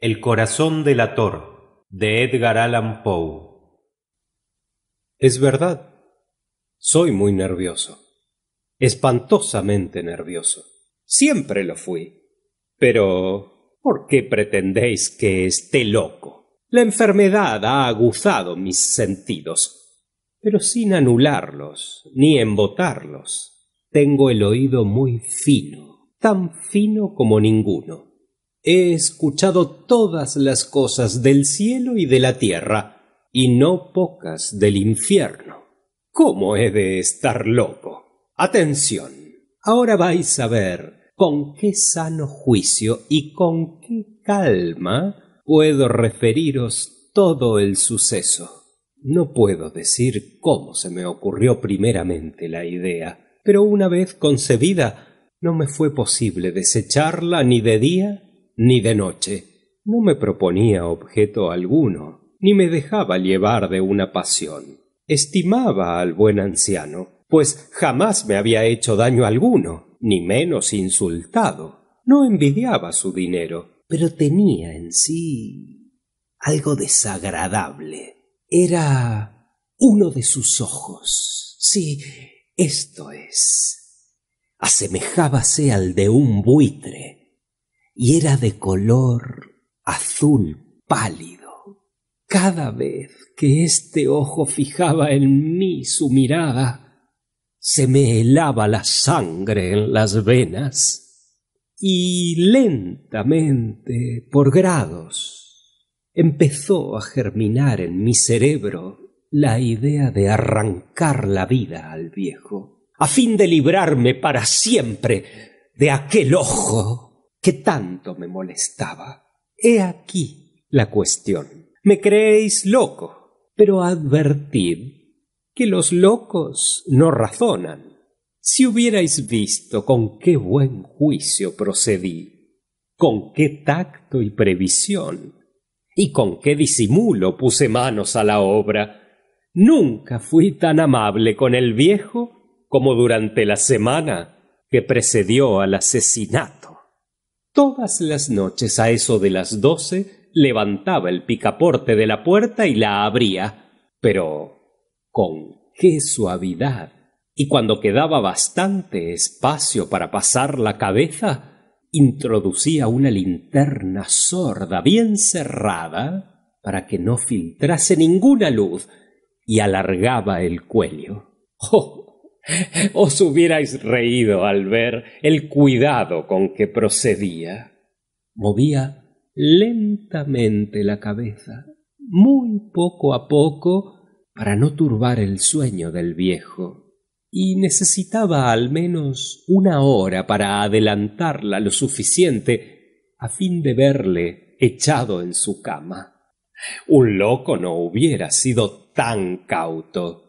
El corazón delator, de Edgar Allan Poe. Es verdad, soy muy nervioso, espantosamente nervioso. Siempre lo fui. Pero, ¿por qué pretendéis que esté loco? La enfermedad ha aguzado mis sentidos, pero sin anularlos ni embotarlos. Tengo el oído muy fino, tan fino como ninguno. He escuchado todas las cosas del cielo y de la tierra, y no pocas del infierno. ¿Cómo he de estar loco? Atención. Ahora vais a ver con qué sano juicio y con qué calma puedo referiros todo el suceso. No puedo decir cómo se me ocurrió primeramente la idea, pero una vez concebida no me fue posible desecharla ni de día ni de noche. No me proponía objeto alguno, ni me dejaba llevar de una pasión. Estimaba al buen anciano, pues jamás me había hecho daño alguno, ni menos insultado. No envidiaba su dinero, pero tenía en sí algo desagradable. Era uno de sus ojos. Sí, esto es. Asemejábase al de un buitre, y era de color azul pálido. Cada vez que este ojo fijaba en mí su mirada, se me helaba la sangre en las venas, y lentamente, por grados, empezó a germinar en mi cerebro la idea de arrancar la vida al viejo, a fin de librarme para siempre de aquel ojo que tanto me molestaba. He aquí la cuestión. Me creéis loco, pero advertid que los locos no razonan. Si hubierais visto con qué buen juicio procedí, con qué tacto y previsión, y con qué disimulo puse manos a la obra, nunca fui tan amable con el viejo como durante la semana que precedió al asesinato. Todas las noches a eso de las 12 levantaba el picaporte de la puerta y la abría, pero con qué suavidad. Y cuando quedaba bastante espacio para pasar la cabeza, introducía una linterna sorda bien cerrada para que no filtrase ninguna luz, y alargaba el cuello. ¡Oh! Os hubierais reído al ver el cuidado con que procedía. Movía lentamente la cabeza, muy poco a poco, para no turbar el sueño del viejo, y necesitaba al menos una hora para adelantarla lo suficiente a fin de verle echado en su cama. Un loco no hubiera sido tan cauto.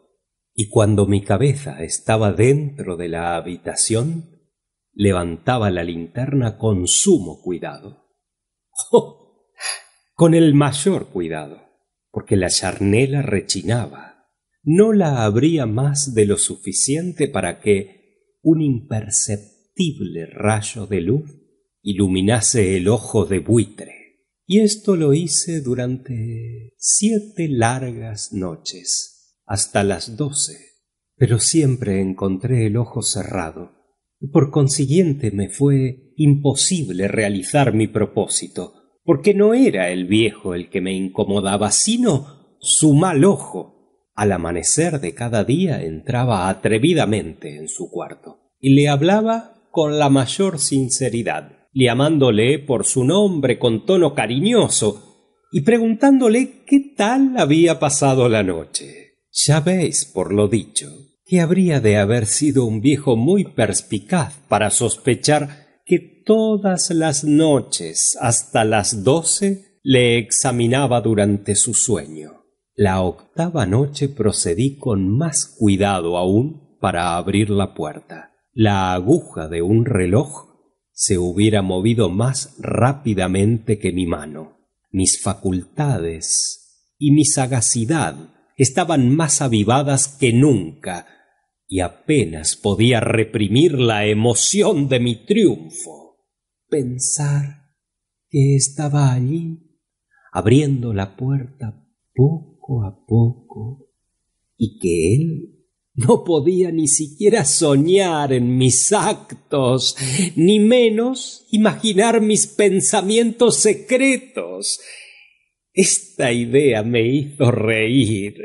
Y cuando mi cabeza estaba dentro de la habitación, levantaba la linterna con sumo cuidado. ¡Oh! Con el mayor cuidado, porque la charnela rechinaba. No la abría más de lo suficiente para que un imperceptible rayo de luz iluminase el ojo de buitre. Y esto lo hice durante 7 largas noches, hasta las 12, pero siempre encontré el ojo cerrado, y por consiguiente me fue imposible realizar mi propósito, porque no era el viejo el que me incomodaba, sino su mal ojo. Al amanecer de cada día entraba atrevidamente en su cuarto, y le hablaba con la mayor sinceridad, llamándole por su nombre con tono cariñoso, y preguntándole qué tal había pasado la noche. Ya veis, por lo dicho, que habría de haber sido un viejo muy perspicaz para sospechar que todas las noches hasta las 12 le examinaba durante su sueño. La 8ª noche procedí con más cuidado aún para abrir la puerta. La aguja de un reloj se hubiera movido más rápidamente que mi mano. Mis facultades y mi sagacidad estaban más avivadas que nunca, y apenas podía reprimir la emoción de mi triunfo. Pensar que estaba allí abriendo la puerta poco a poco, y que él no podía ni siquiera soñar en mis actos, ni menos imaginar mis pensamientos secretos. Esta idea me hizo reír,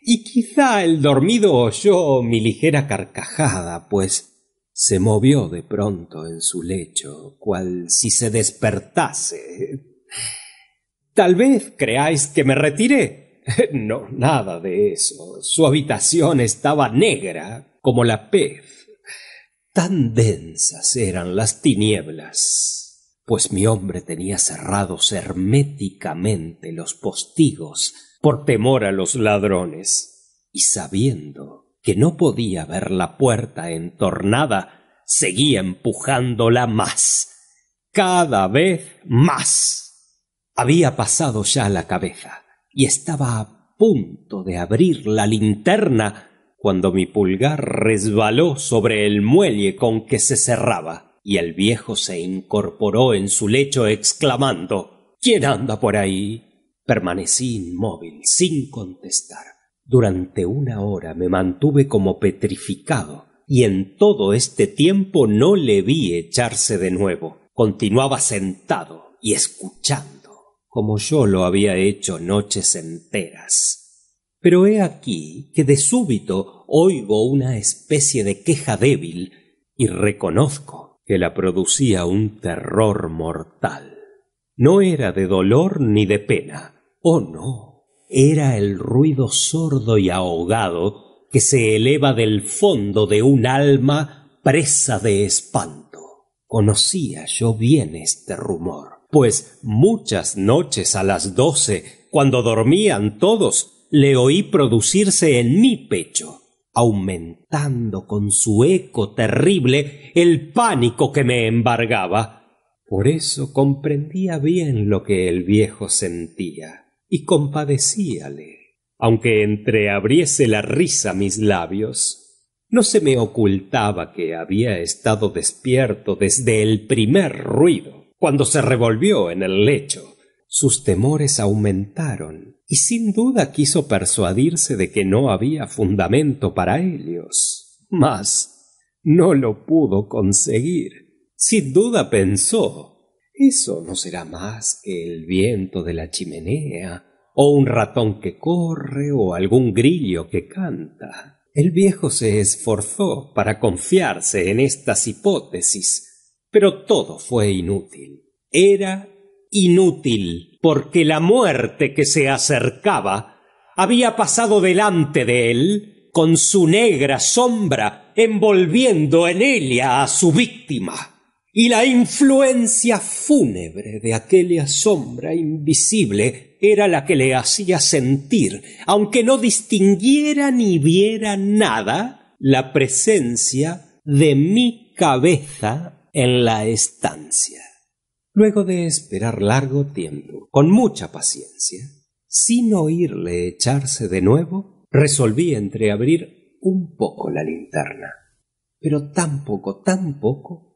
y quizá el dormido oyó mi ligera carcajada, pues se movió de pronto en su lecho, cual si se despertase. Tal vez creáis que me retiré. No, nada de eso. Su habitación estaba negra como la pez. Tan densas eran las tinieblas, pues mi hombre tenía cerrados herméticamente los postigos por temor a los ladrones, y sabiendo que no podía ver la puerta entornada, seguía empujándola más, cada vez más. Había pasado ya la cabeza y estaba a punto de abrir la linterna cuando mi pulgar resbaló sobre el muelle con que se cerraba, y el viejo se incorporó en su lecho exclamando: «¿Quién anda por ahí?». Permanecí inmóvil, sin contestar. Durante 1 hora me mantuve como petrificado, y en todo este tiempo no le vi echarse de nuevo. Continuaba sentado y escuchando, como yo lo había hecho noches enteras. Pero he aquí que de súbito oigo una especie de queja débil, y reconozco que la producía un terror mortal. No era de dolor ni de pena. Oh, no. Era el ruido sordo y ahogado que se eleva del fondo de un alma presa de espanto. Conocía yo bien este rumor, pues muchas noches a las 12, cuando dormían todos, le oí producirse en mi pecho, aumentando con su eco terrible el pánico que me embargaba. Por eso comprendía bien lo que el viejo sentía, y compadecíale, aunque entreabriese la risa mis labios. No se me ocultaba que había estado despierto desde el primer ruido, cuando se revolvió en el lecho. Sus temores aumentaron, y sin duda quiso persuadirse de que no había fundamento para ellos. Mas no lo pudo conseguir. Sin duda pensó: eso no será más que el viento de la chimenea, o un ratón que corre, o algún grillo que canta. El viejo se esforzó para confiarse en estas hipótesis, pero todo fue inútil. Era inútil, porque la muerte que se acercaba había pasado delante de él con su negra sombra, envolviendo en ella a su víctima. Y la influencia fúnebre de aquella sombra invisible era la que le hacía sentir, aunque no distinguiera ni viera nada, la presencia de mi cabeza en la estancia. Luego de esperar largo tiempo, con mucha paciencia, sin oírle echarse de nuevo, resolví entreabrir un poco la linterna. Pero tan poco,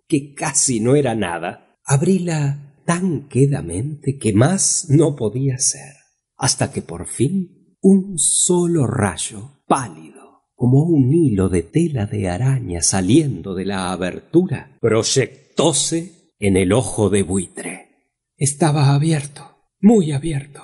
que casi no era nada. Abríla tan quedamente que más no podía ser, hasta que por fin un solo rayo, pálido, como un hilo de tela de araña saliendo de la abertura, proyectóse en el ojo de buitre. Estaba abierto, muy abierto,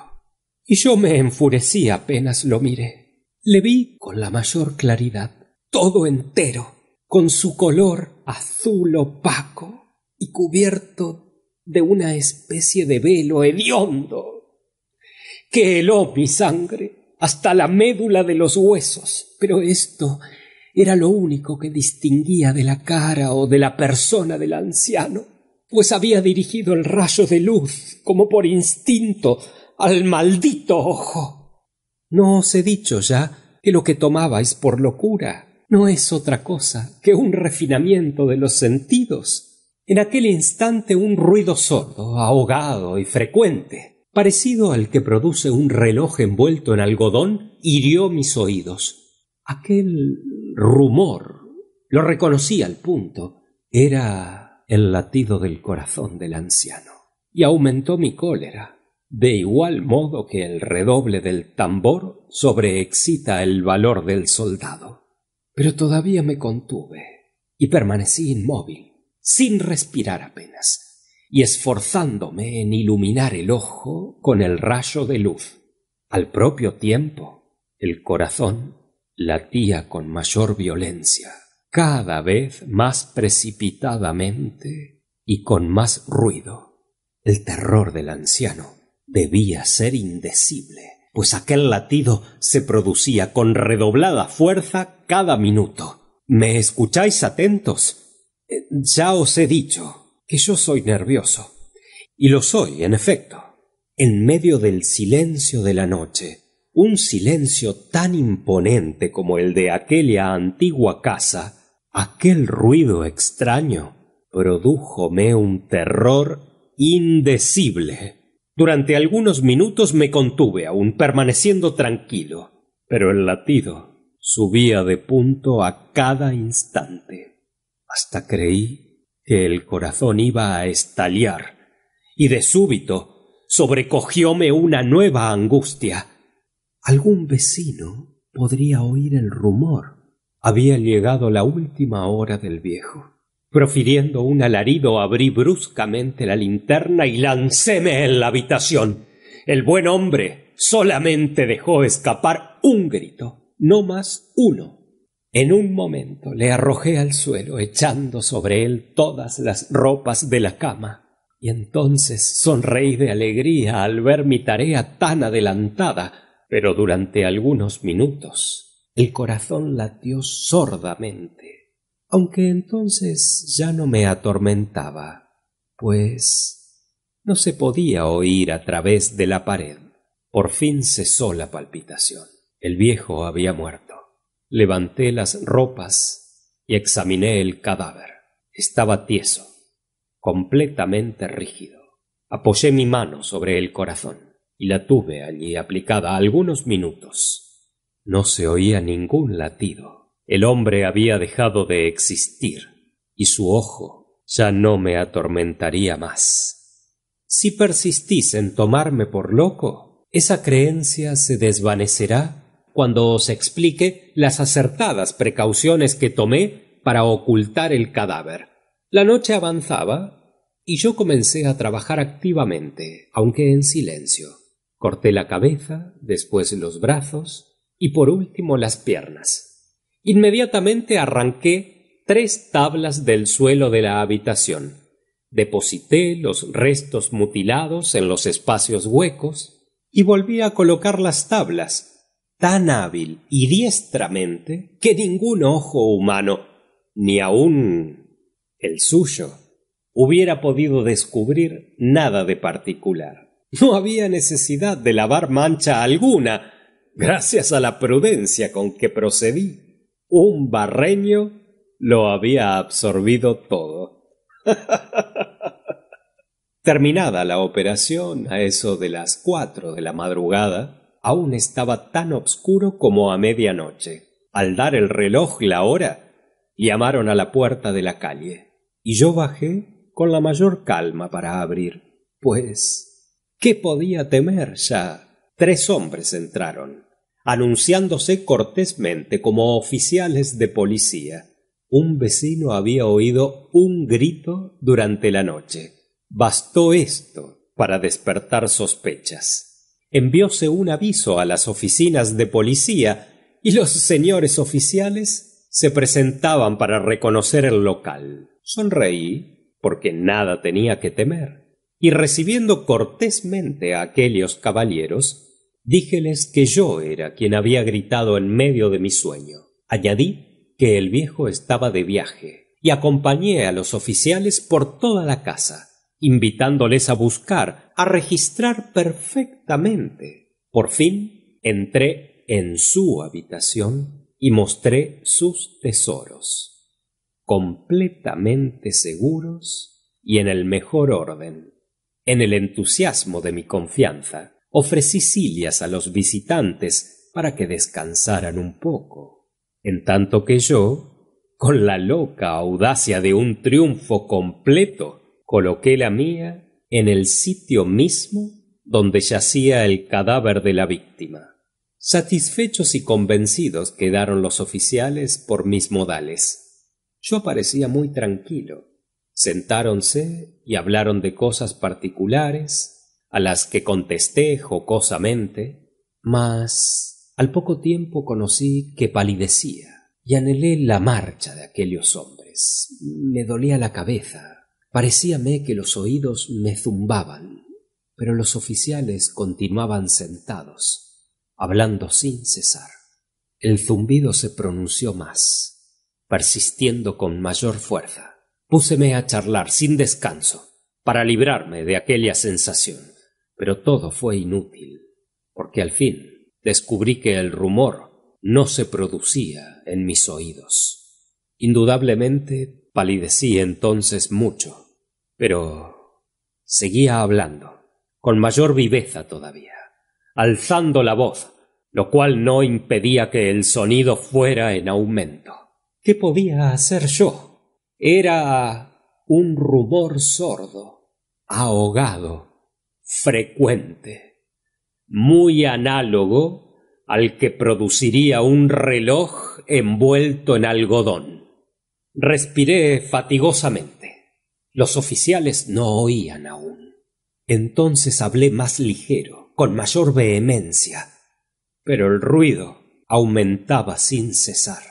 y yo me enfurecí apenas lo miré. Le vi con la mayor claridad, todo entero, con su color azul opaco y cubierto de una especie de velo hediondo que heló mi sangre hasta la médula de los huesos. Pero esto era lo único que distinguía de la cara o de la persona del anciano, pues había dirigido el rayo de luz, como por instinto, al maldito ojo. ¿No os he dicho ya que lo que tomabais por locura no es otra cosa que un refinamiento de los sentidos? En aquel instante un ruido sordo, ahogado y frecuente, parecido al que produce un reloj envuelto en algodón, hirió mis oídos. Aquel rumor, lo reconocí al punto, era el latido del corazón del anciano, y aumentó mi cólera. de igual modo que el redoble del tambor sobreexcita el valor del soldado. Pero todavía me contuve y permanecí inmóvil, sin respirar apenas, y esforzándome en iluminar el ojo con el rayo de luz. Al propio tiempo, el corazón latía con mayor violencia, cada vez más precipitadamente y con más ruido. El terror del anciano debía ser indecible, pues aquel latido se producía con redoblada fuerza cada minuto. ¿Me escucháis atentos? Ya os he dicho que yo soy nervioso, y lo soy, en efecto. En medio del silencio de la noche, un silencio tan imponente como el de aquella antigua casa, aquel ruido extraño prodújome un terror indecible. Durante algunos minutos me contuve aún, permaneciendo tranquilo, pero el latido subía de punto a cada instante, hasta creí que el corazón iba a estallar, y de súbito sobrecogióme una nueva angustia. Algún vecino podría oír el rumor. Había llegado la última hora del viejo. Profiriendo un alarido, abrí bruscamente la linterna y lancéme en la habitación. El buen hombre solamente dejó escapar un grito, no más uno. En un momento le arrojé al suelo, echando sobre él todas las ropas de la cama. Y entonces sonreí de alegría al ver mi tarea tan adelantada, pero durante algunos minutos el corazón latió sordamente, aunque entonces ya no me atormentaba, pues no se podía oír a través de la pared. Por fin cesó la palpitación. El viejo había muerto. Levanté las ropas y examiné el cadáver. Estaba tieso, completamente rígido. Apoyé mi mano sobre el corazón y la tuve allí aplicada algunos minutos. No se oía ningún latido. El hombre había dejado de existir y su ojo ya no me atormentaría más. Si persistís en tomarme por loco, esa creencia se desvanecerá cuando os explique las acertadas precauciones que tomé para ocultar el cadáver. La noche avanzaba y yo comencé a trabajar activamente, aunque en silencio. Corté la cabeza, después los brazos y por último las piernas. Inmediatamente arranqué 3 tablas del suelo de la habitación. Deposité los restos mutilados en los espacios huecos y volví a colocar las tablas, tan hábil y diestramente que ningún ojo humano, ni aun el suyo, hubiera podido descubrir nada de particular. No había necesidad de lavar mancha alguna, gracias a la prudencia con que procedí. Un barreño lo había absorbido todo. Terminada la operación, a eso de las 4 de la madrugada, aún estaba tan obscuro como a medianoche. Al dar el reloj la hora, llamaron a la puerta de la calle, y yo bajé con la mayor calma para abrir, pues ¿qué podía temer ya? 3 hombres entraron, anunciándose cortésmente como oficiales de policía. Un vecino había oído un grito durante la noche. Bastó esto para despertar sospechas. Envióse un aviso a las oficinas de policía y los señores oficiales se presentaban para reconocer el local. Sonreí, porque nada tenía que temer. Y recibiendo cortésmente a aquellos caballeros, díjeles que yo era quien había gritado en medio de mi sueño. Añadí que el viejo estaba de viaje y acompañé a los oficiales por toda la casa, invitándoles a buscar, a registrar perfectamente. Por fin entré en su habitación y mostré sus tesoros, completamente seguros y en el mejor orden. En el entusiasmo de mi confianza, ofrecí sillas a los visitantes para que descansaran un poco, en tanto que yo, con la loca audacia de un triunfo completo, coloqué la mía en el sitio mismo donde yacía el cadáver de la víctima. Satisfechos y convencidos quedaron los oficiales por mis modales. Yo parecía muy tranquilo. Sentáronse y hablaron de cosas particulares, a las que contesté jocosamente, mas al poco tiempo conocí que palidecía y anhelé la marcha de aquellos hombres. Me dolía la cabeza, parecíame que los oídos me zumbaban, pero los oficiales continuaban sentados, hablando sin cesar. El zumbido se pronunció más, persistiendo con mayor fuerza. Púseme a charlar sin descanso, para librarme de aquella sensación, pero todo fue inútil, porque al fin descubrí que el rumor no se producía en mis oídos. Indudablemente palidecí entonces mucho, pero seguía hablando, con mayor viveza todavía, alzando la voz, lo cual no impedía que el sonido fuera en aumento. ¿Qué podía hacer yo? Era un rumor sordo, ahogado, frecuente, muy análogo al que produciría un reloj envuelto en algodón. Respiré fatigosamente. Los oficiales no oían aún. Entonces hablé más ligero, con mayor vehemencia, pero el ruido aumentaba sin cesar.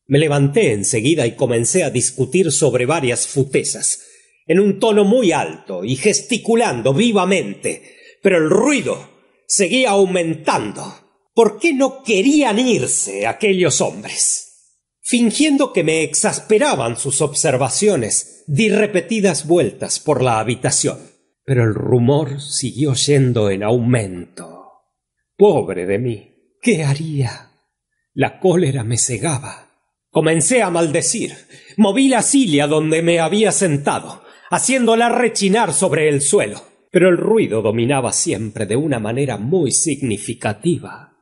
Me levanté enseguida y comencé a discutir sobre varias futezas, en un tono muy alto y gesticulando vivamente, pero el ruido seguía aumentando. ¿Por qué no querían irse aquellos hombres? Fingiendo que me exasperaban sus observaciones, di repetidas vueltas por la habitación, pero el rumor siguió yendo en aumento. Pobre de mí, ¿qué haría? La cólera me cegaba. Comencé a maldecir. Moví la silla donde me había sentado, haciéndola rechinar sobre el suelo, pero el ruido dominaba siempre de una manera muy significativa.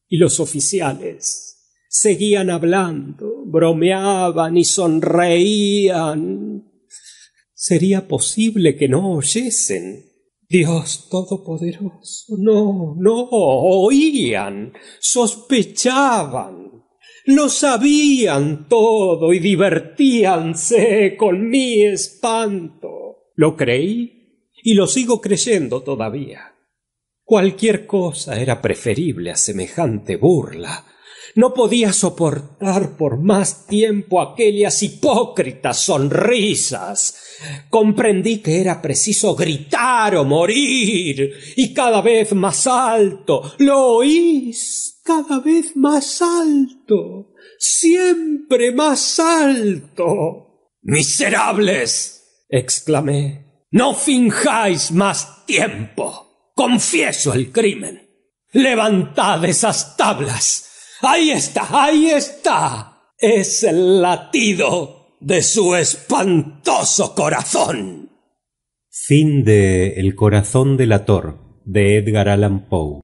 Y los oficiales seguían hablando, bromeaban y sonreían. ¿Sería posible que no oyesen? Dios Todopoderoso, no oían, sospechaban. Lo sabían todo y divertíanse con mi espanto. Lo creí y lo sigo creyendo todavía. Cualquier cosa era preferible a semejante burla. No podía soportar por más tiempo aquellas hipócritas sonrisas. Comprendí que era preciso gritar o morir, y cada vez más alto. ¿Lo oís? Cada vez más alto, siempre más alto. ¡Miserables!, exclamé. ¡No finjáis más tiempo! ¡Confieso el crimen! ¡Levantad esas tablas! ¡Ahí está! ¡Ahí está! Es el latido de su espantoso corazón. Fin de El corazón delator, de Edgar Allan Poe.